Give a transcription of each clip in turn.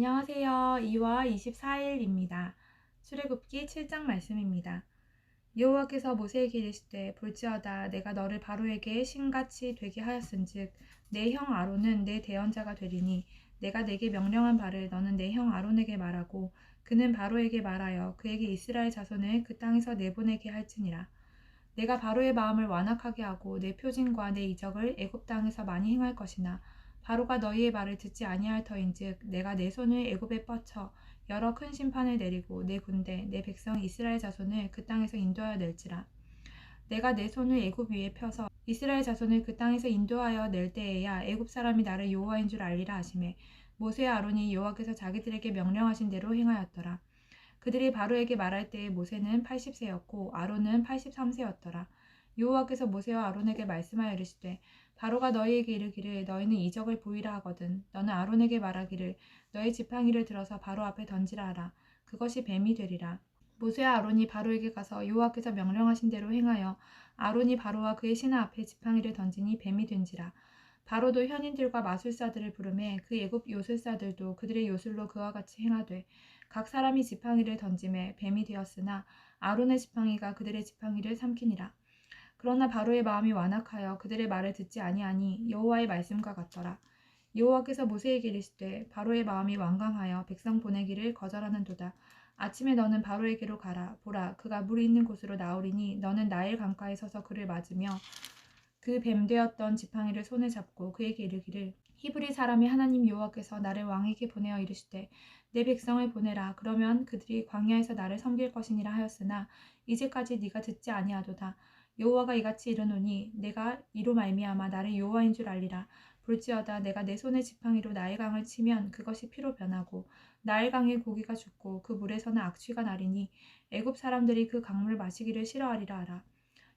안녕하세요. 2월 24일입니다. 출애굽기 7장 말씀입니다. 여호와께서 모세에게 이르시되 볼지어다 내가 너를 바로에게 신같이 되게 하였은즉 내 형 아론은 내 대언자가 되리니 내가 내게 명령한 바를 너는 내 형 아론에게 말하고 그는 바로에게 말하여 그에게 이스라엘 자손을 그 땅에서 내보내게 할지니라. 내가 바로의 마음을 완악하게 하고 내 표징과 내 이적을 애굽 땅에서 많이 행할 것이나 바로가 너희의 말을 듣지 아니할 터인즉 내가 내 손을 애굽에 뻗쳐 여러 큰 심판을 내리고 내 군대 내 백성 이스라엘 자손을 그 땅에서 인도하여 낼지라. 내가 내 손을 애굽 위에 펴서 이스라엘 자손을 그 땅에서 인도하여 낼 때에야 애굽 사람이 나를 여호와인 줄 알리라 하시매 모세와 아론이 여호와께서 자기들에게 명령하신 대로 행하였더라. 그들이 바로에게 말할 때에 모세는 80세였고 아론은 83세였더라. 여호와께서 모세와 아론에게 말씀하여 이르시되 바로가 너희에게 이르기를 너희는 이적을 보이라 하거든 너는 아론에게 말하기를 너희 지팡이를 들어서 바로 앞에 던지라 하라. 그것이 뱀이 되리라. 모세와 아론이 바로에게 가서 여호와께서 명령하신 대로 행하여 아론이 바로와 그의 신하 앞에 지팡이를 던지니 뱀이 된지라. 바로도 현인들과 마술사들을 부르매 그 애굽 요술사들도 그들의 요술로 그와 같이 행하되 각 사람이 지팡이를 던짐에 뱀이 되었으나 아론의 지팡이가 그들의 지팡이를 삼키니라. 그러나 바로의 마음이 완악하여 그들의 말을 듣지 아니하니 여호와의 말씀과 같더라. 여호와께서 모세에게 이르시되 바로의 마음이 완강하여 백성 보내기를 거절하는도다. 아침에 너는 바로에게로 가라. 보라, 그가 물이 있는 곳으로 나오리니 너는 나일 강가에 서서 그를 맞으며 그 뱀 되었던 지팡이를 손에 잡고 그에게 이르기를 히브리 사람이 하나님 여호와께서 나를 왕에게 보내어 이르시되 내 백성을 보내라. 그러면 그들이 광야에서 나를 섬길 것이니라 하였으나 이제까지 네가 듣지 아니하도다. 여호와가 이같이 이르노니 내가 이로 말미암아 나를 여호와인 줄 알리라. 볼지어다 내가 내 손의 지팡이로 나일강을 치면 그것이 피로 변하고 나일강의 고기가 죽고 그 물에서는 악취가 나리니 애굽 사람들이 그 강물을 마시기를 싫어하리라 하라.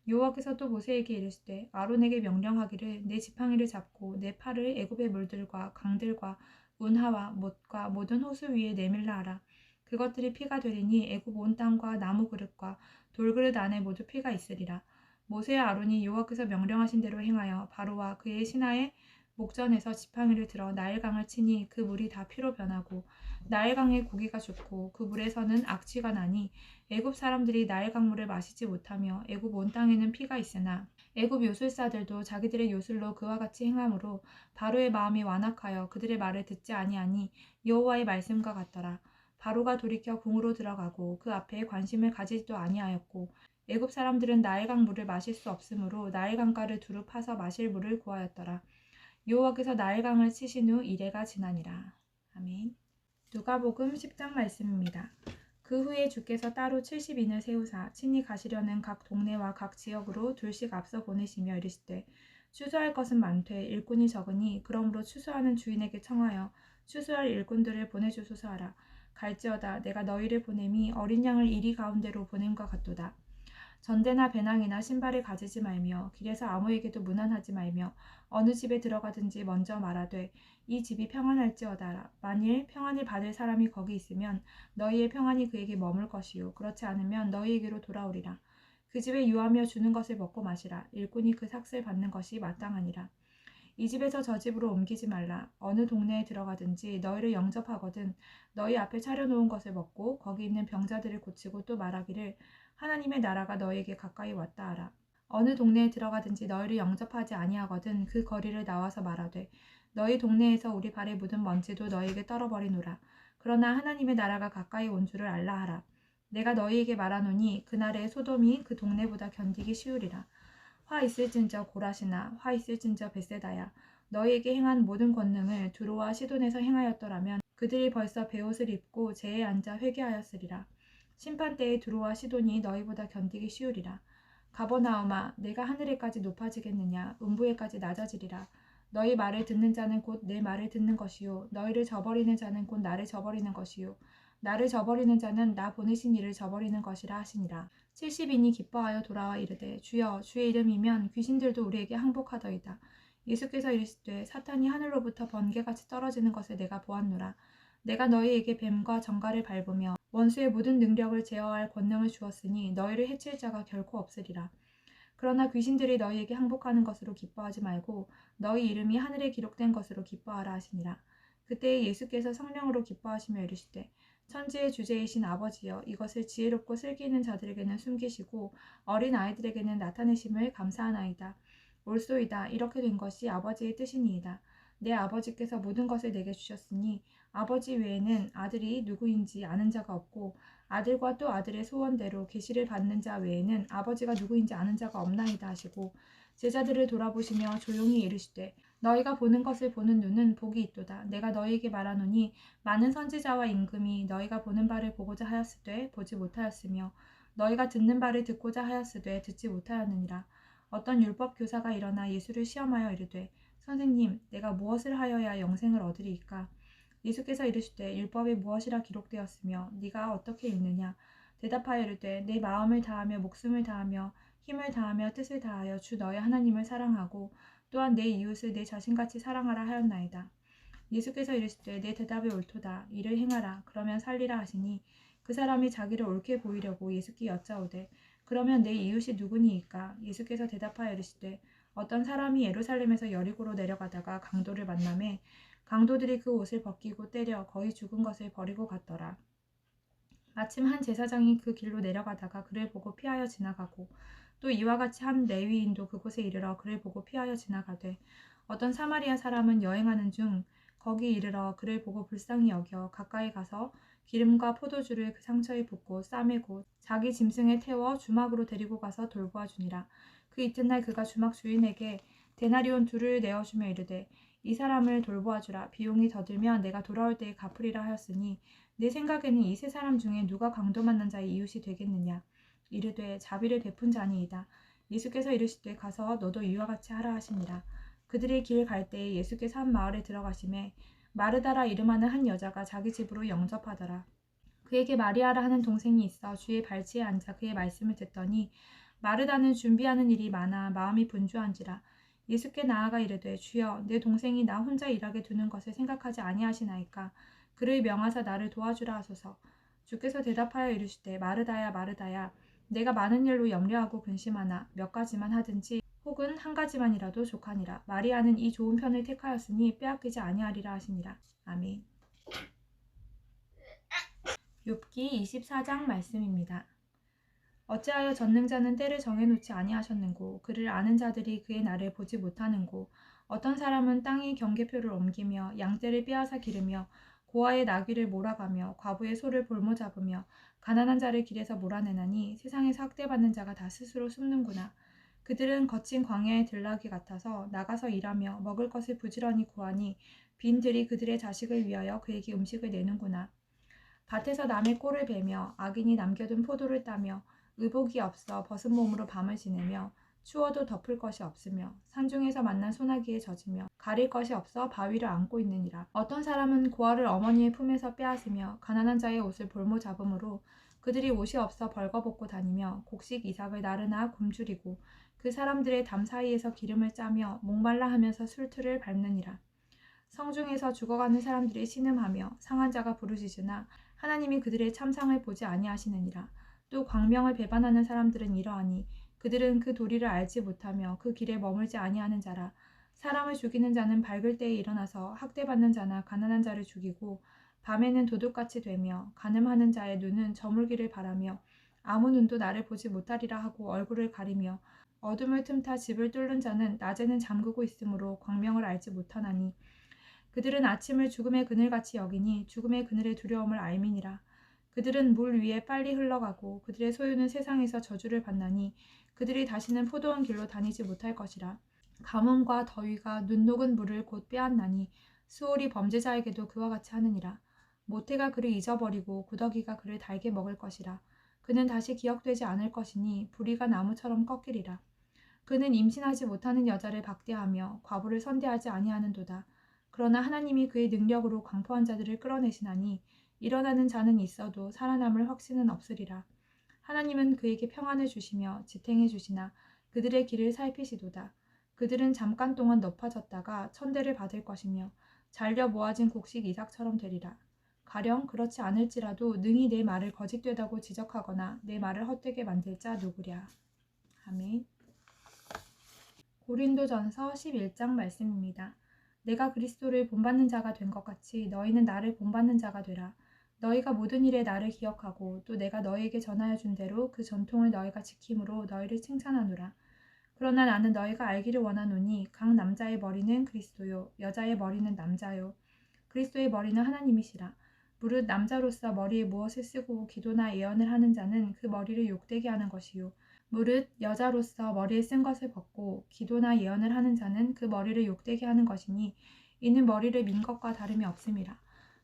여호와께서 또 모세에게 이르시되 아론에게 명령하기를 내 지팡이를 잡고 내 팔을 애굽의 물들과 강들과 운하와 못과 모든 호수 위에 내밀라 하라. 그것들이 피가 되리니 애굽 온 땅과 나무 그릇과 돌그릇 안에 모두 피가 있으리라. 모세와 아론이 여호와께서 명령하신 대로 행하여 바로와 그의 신하의 목전에서 지팡이를 들어 나일강을 치니 그 물이 다 피로 변하고 나일강의 고기가 죽고 그 물에서는 악취가 나니 애굽 사람들이 나일강 물을 마시지 못하며 애굽 온 땅에는 피가 있으나 애굽 요술사들도 자기들의 요술로 그와 같이 행함으로 바로의 마음이 완악하여 그들의 말을 듣지 아니하니 여호와의 말씀과 같더라. 바로가 돌이켜 궁으로 들어가고 그 앞에 관심을 가지지도 아니하였고 애굽 사람들은 나일강 물을 마실 수 없으므로 나일강가를 두루 파서 마실 물을 구하였더라. 여호와께서 나일강을 치신 후 이레가 지나니라. 아멘. 누가복음 10장 말씀입니다. 그 후에 주께서 따로 70인을 세우사 친히 가시려는 각 동네와 각 지역으로 둘씩 앞서 보내시며 이르시되 추수할 것은 많되 일꾼이 적으니 그러므로 추수하는 주인에게 청하여 추수할 일꾼들을 보내주소서 하라. 갈지어다 내가 너희를 보냄이 어린 양을 이리 가운데로 보냄과 같도다. 전대나 배낭이나 신발을 가지지 말며 길에서 아무에게도 무난하지 말며 어느 집에 들어가든지 먼저 말하되 이 집이 평안할지어다. 만일 평안을 받을 사람이 거기 있으면 너희의 평안이 그에게 머물 것이요 그렇지 않으면 너희에게로 돌아오리라. 그 집에 유하며 주는 것을 먹고 마시라. 일꾼이 그 삭슬 받는 것이 마땅하니라. 이 집에서 저 집으로 옮기지 말라. 어느 동네에 들어가든지 너희를 영접하거든 너희 앞에 차려놓은 것을 먹고 거기 있는 병자들을 고치고 또 말하기를 하나님의 나라가 너희에게 가까이 왔다 하라. 어느 동네에 들어가든지 너희를 영접하지 아니하거든 그 거리를 나와서 말하되 너희 동네에서 우리 발에 묻은 먼지도 너희에게 떨어버리노라. 그러나 하나님의 나라가 가까이 온 줄을 알라 하라. 내가 너희에게 말하노니 그날에 소돔이 그 동네보다 견디기 쉬우리라. 화 있을진저 고라시나 화 있을진저 벳세다야. 너희에게 행한 모든 권능을 두로와 시돈에서 행하였더라면 그들이 벌써 베옷을 입고 제에 앉아 회개하였으리라. 심판 때에 두로와 시돈이 너희보다 견디기 쉬우리라. 가버나움아 내가 하늘에까지 높아지겠느냐 음부에까지 낮아지리라. 너희 말을 듣는 자는 곧 내 말을 듣는 것이요 너희를 저버리는 자는 곧 나를 저버리는 것이요 나를 저버리는 자는 나 보내신 이를 저버리는 것이라 하시니라. 70인이 기뻐하여 돌아와 이르되 주여 주의 이름이면 귀신들도 우리에게 항복하더이다. 예수께서 이르시되 사탄이 하늘로부터 번개같이 떨어지는 것을 내가 보았노라. 내가 너희에게 뱀과 정갈을 밟으며 원수의 모든 능력을 제어할 권능을 주었으니 너희를 해칠 자가 결코 없으리라. 그러나 귀신들이 너희에게 항복하는 것으로 기뻐하지 말고 너희 이름이 하늘에 기록된 것으로 기뻐하라 하시니라. 그때 예수께서 성령으로 기뻐하시며 이르시되 천지의 주제이신 아버지여 이것을 지혜롭고 슬기있는 자들에게는 숨기시고 어린 아이들에게는 나타내심을 감사하나이다. 옳소이다. 이렇게 된 것이 아버지의 뜻이니이다. 내 아버지께서 모든 것을 내게 주셨으니 아버지 외에는 아들이 누구인지 아는 자가 없고 아들과 또 아들의 소원대로 계시를 받는 자 외에는 아버지가 누구인지 아는 자가 없나이다 하시고 제자들을 돌아보시며 조용히 이르시되 너희가 보는 것을 보는 눈은 복이 있도다. 내가 너희에게 말하노니 많은 선지자와 임금이 너희가 보는 바를 보고자 하였으되 보지 못하였으며 너희가 듣는 바를 듣고자 하였으되 듣지 못하였느니라. 어떤 율법 교사가 일어나 예수를 시험하여 이르되 선생님 내가 무엇을 하여야 영생을 얻으리이까? 예수께서 이르시되 율법에 무엇이라 기록되었으며 네가 어떻게 읽느냐? 대답하여 이르되 내 마음을 다하며 목숨을 다하며 힘을 다하며 뜻을 다하여 주 너의 하나님을 사랑하고 또한 내 이웃을 내 자신같이 사랑하라 하였나이다. 예수께서 이르시되 내 대답이 옳도다. 이를 행하라. 그러면 살리라 하시니 그 사람이 자기를 옳게 보이려고 예수께 여짜오되 그러면 내 이웃이 누구니이까? 예수께서 대답하여 이르시되 어떤 사람이 예루살렘에서 여리고로 내려가다가 강도를 만나매 강도들이 그 옷을 벗기고 때려 거의 죽은 것을 버리고 갔더라. 마침 한 제사장이 그 길로 내려가다가 그를 보고 피하여 지나가고 또 이와 같이 한 레위인도 그곳에 이르러 그를 보고 피하여 지나가되 어떤 사마리아 사람은 여행하는 중 거기 이르러 그를 보고 불쌍히 여겨 가까이 가서 기름과 포도주를 그 상처에 붓고 싸매고 자기 짐승에 태워 주막으로 데리고 가서 돌보아 주니라. 그 이튿날 그가 주막 주인에게 데나리온 둘을 내어주며 이르되 이 사람을 돌보아 주라. 비용이 더 들면 내가 돌아올 때에 갚으리라 하였으니 내 생각에는 이 세 사람 중에 누가 강도 만난 자의 이웃이 되겠느냐. 이르되 자비를 베푼 자니이다. 예수께서 이르시되 가서 너도 이와 같이 하라 하시니라. 그들이 길 갈 때에 예수께서 한 마을에 들어가시매 마르다라 이름하는 한 여자가 자기 집으로 영접하더라. 그에게 마리아라 하는 동생이 있어 주의 발치에 앉아 그의 말씀을 듣더니 마르다는 준비하는 일이 많아 마음이 분주한지라. 예수께 나아가 이르되 주여 내 동생이 나 혼자 일하게 두는 것을 생각하지 아니하시나이까. 그를 명하사 나를 도와주라 하소서. 주께서 대답하여 이르시되 마르다야 마르다야 내가 많은 일로 염려하고 근심하나 몇 가지만 하든지 혹은 한 가지만이라도 족하니라. 마리아는 이 좋은 편을 택하였으니 빼앗기지 아니하리라 하시니라. 아멘. 욥기 24장 말씀입니다. 어찌하여 전능자는 때를 정해놓지 아니하셨는고 그를 아는 자들이 그의 날을 보지 못하는고 어떤 사람은 땅의 경계표를 옮기며 양떼를 빼앗아 기르며 고아의 나귀를 몰아가며 과부의 소를 볼모 잡으며 가난한 자를 길에서 몰아내나니 세상에서 학대받는 자가 다 스스로 숨는구나. 그들은 거친 광야의 들나귀 같아서 나가서 일하며 먹을 것을 부지런히 구하니 빈 들이 그들의 자식을 위하여 그에게 음식을 내는구나. 밭에서 남의 꼴을 베며 악인이 남겨둔 포도를 따며 의복이 없어 벗은 몸으로 밤을 지내며 추워도 덮을 것이 없으며 산중에서 만난 소나기에 젖으며 가릴 것이 없어 바위를 안고 있느니라. 어떤 사람은 고아를 어머니의 품에서 빼앗으며 가난한 자의 옷을 볼모 잡음으로 그들이 옷이 없어 벌거벗고 다니며 곡식 이삭을 나르나 굶주리고 그 사람들의 담 사이에서 기름을 짜며 목말라 하면서 술틀을 밟느니라. 성중에서 죽어가는 사람들이 신음하며 상한 자가 부르짖으나 하나님이 그들의 참상을 보지 아니하시느니라. 또 광명을 배반하는 사람들은 이러하니 그들은 그 도리를 알지 못하며 그 길에 머물지 아니하는 자라. 사람을 죽이는 자는 밝을 때에 일어나서 학대받는 자나 가난한 자를 죽이고 밤에는 도둑같이 되며 간음하는 자의 눈은 저물기를 바라며 아무 눈도 나를 보지 못하리라 하고 얼굴을 가리며 어둠을 틈타 집을 뚫는 자는 낮에는 잠그고 있으므로 광명을 알지 못하나니 그들은 아침을 죽음의 그늘같이 여기니 죽음의 그늘의 두려움을 알미니라. 그들은 물 위에 빨리 흘러가고 그들의 소유는 세상에서 저주를 받나니 그들이 다시는 포도원 길로 다니지 못할 것이라. 가뭄과 더위가 눈 녹은 물을 곧 빼앗나니 수월이 범죄자에게도 그와 같이 하느니라. 모태가 그를 잊어버리고 구더기가 그를 달게 먹을 것이라. 그는 다시 기억되지 않을 것이니 부리가 나무처럼 꺾이리라. 그는 임신하지 못하는 여자를 박대하며 과부를 선대하지 아니하는도다. 그러나 하나님이 그의 능력으로 강포한 자들을 끌어내시나니 일어나는 자는 있어도 살아남을 확신은 없으리라. 하나님은 그에게 평안을 주시며 지탱해 주시나 그들의 길을 살피시도다. 그들은 잠깐 동안 높아졌다가 천대를 받을 것이며 잘려 모아진 곡식 이삭처럼 되리라. 가령 그렇지 않을지라도 능히 내 말을 거짓되다고 지적하거나 내 말을 헛되게 만들 자 누구랴. 아멘. 고린도전서 11장 말씀입니다. 내가 그리스도를 본받는 자가 된 것 같이 너희는 나를 본받는 자가 되라. 너희가 모든 일에 나를 기억하고 또 내가 너희에게 전하여 준 대로 그 전통을 너희가 지킴으로 너희를 칭찬하노라. 그러나 나는 너희가 알기를 원하노니 각 남자의 머리는 그리스도요 여자의 머리는 남자요 그리스도의 머리는 하나님이시라. 무릇 남자로서 머리에 무엇을 쓰고 기도나 예언을 하는 자는 그 머리를 욕되게 하는 것이요 무릇 여자로서 머리에 쓴 것을 벗고 기도나 예언을 하는 자는 그 머리를 욕되게 하는 것이니 이는 머리를 민 것과 다름이 없음이라.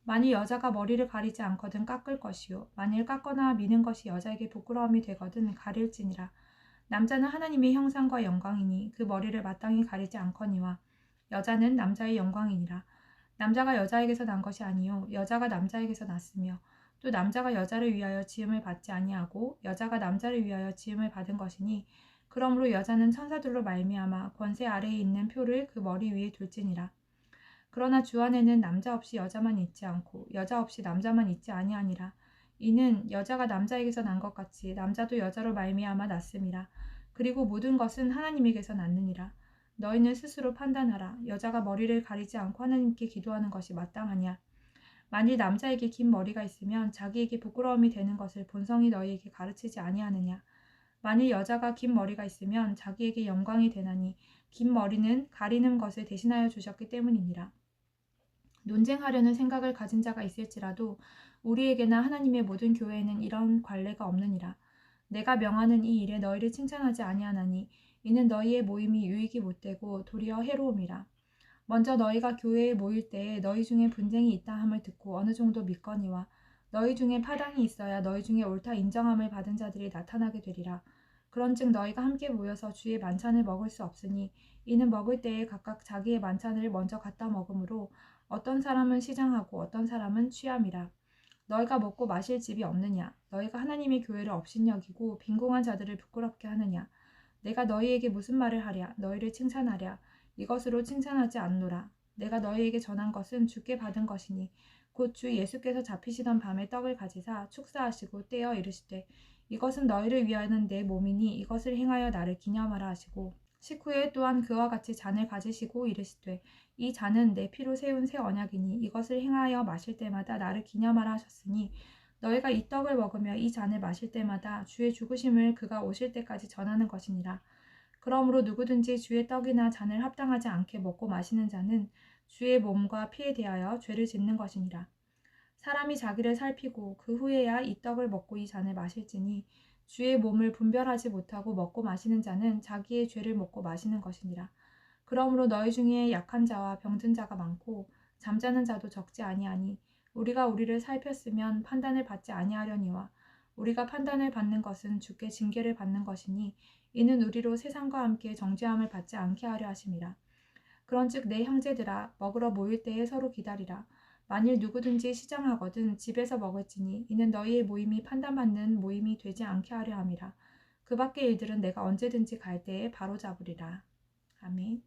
만일 여자가 머리를 가리지 않거든 깎을 것이요 만일 깎거나 미는 것이 여자에게 부끄러움이 되거든 가릴지니라. 남자는 하나님의 형상과 영광이니 그 머리를 마땅히 가리지 않거니와 여자는 남자의 영광이니라. 남자가 여자에게서 난 것이 아니요 여자가 남자에게서 났으며 또 남자가 여자를 위하여 지음을 받지 아니하고 여자가 남자를 위하여 지음을 받은 것이니 그러므로 여자는 천사들로 말미암아 권세 아래에 있는 표를 그 머리 위에 둘지니라. 그러나 주 안에는 남자 없이 여자만 있지 않고 여자 없이 남자만 있지 아니하니라. 이는 여자가 남자에게서 난 것 같이 남자도 여자로 말미암아 났음이라. 그리고 모든 것은 하나님에게서 났느니라. 너희는 스스로 판단하라. 여자가 머리를 가리지 않고 하나님께 기도하는 것이 마땅하냐. 만일 남자에게 긴 머리가 있으면 자기에게 부끄러움이 되는 것을 본성이 너희에게 가르치지 아니하느냐. 만일 여자가 긴 머리가 있으면 자기에게 영광이 되나니 긴 머리는 가리는 것을 대신하여 주셨기 때문이니라. 논쟁하려는 생각을 가진 자가 있을지라도 우리에게나 하나님의 모든 교회에는 이런 관례가 없느니라. 내가 명하는 이 일에 너희를 칭찬하지 아니하나니 이는 너희의 모임이 유익이 못되고 도리어 해로움이라. 먼저 너희가 교회에 모일 때에 너희 중에 분쟁이 있다 함을 듣고 어느 정도 믿거니와 너희 중에 파당이 있어야 너희 중에 옳다 인정함을 받은 자들이 나타나게 되리라. 그런즉 너희가 함께 모여서 주의 만찬을 먹을 수 없으니 이는 먹을 때에 각각 자기의 만찬을 먼저 갖다 먹으므로 어떤 사람은 시장하고 어떤 사람은 취함이라. 너희가 먹고 마실 집이 없느냐? 너희가 하나님의 교회를 업신여기고 빈궁한 자들을 부끄럽게 하느냐? 내가 너희에게 무슨 말을 하랴? 너희를 칭찬하랴? 이것으로 칭찬하지 않노라. 내가 너희에게 전한 것은 주께 받은 것이니 곧 주 예수께서 잡히시던 밤에 떡을 가지사 축사하시고 떼어 이르시되 이것은 너희를 위하는 내 몸이니 이것을 행하여 나를 기념하라 하시고 식후에 또한 그와 같이 잔을 가지시고 이르시되 이 잔은 내 피로 세운 새 언약이니 이것을 행하여 마실 때마다 나를 기념하라 하셨으니 너희가 이 떡을 먹으며 이 잔을 마실 때마다 주의 죽으심을 그가 오실 때까지 전하는 것이니라. 그러므로 누구든지 주의 떡이나 잔을 합당하지 않게 먹고 마시는 자는 주의 몸과 피에 대하여 죄를 짓는 것이니라. 사람이 자기를 살피고 그 후에야 이 떡을 먹고 이 잔을 마실지니 주의 몸을 분별하지 못하고 먹고 마시는 자는 자기의 죄를 먹고 마시는 것이니라. 그러므로 너희 중에 약한 자와 병든 자가 많고 잠자는 자도 적지 아니하니 우리가 우리를 살폈으면 판단을 받지 아니하려니와 우리가 판단을 받는 것은 주께 징계를 받는 것이니 이는 우리로 세상과 함께 정죄함을 받지 않게 하려 하심이라. 그런즉 내 형제들아 먹으러 모일 때에 서로 기다리라. 만일 누구든지 시장하거든 집에서 먹을지니 이는 너희의 모임이 판단받는 모임이 되지 않게 하려 함이라. 그 밖의 일들은 내가 언제든지 갈 때에 바로잡으리라. 아멘.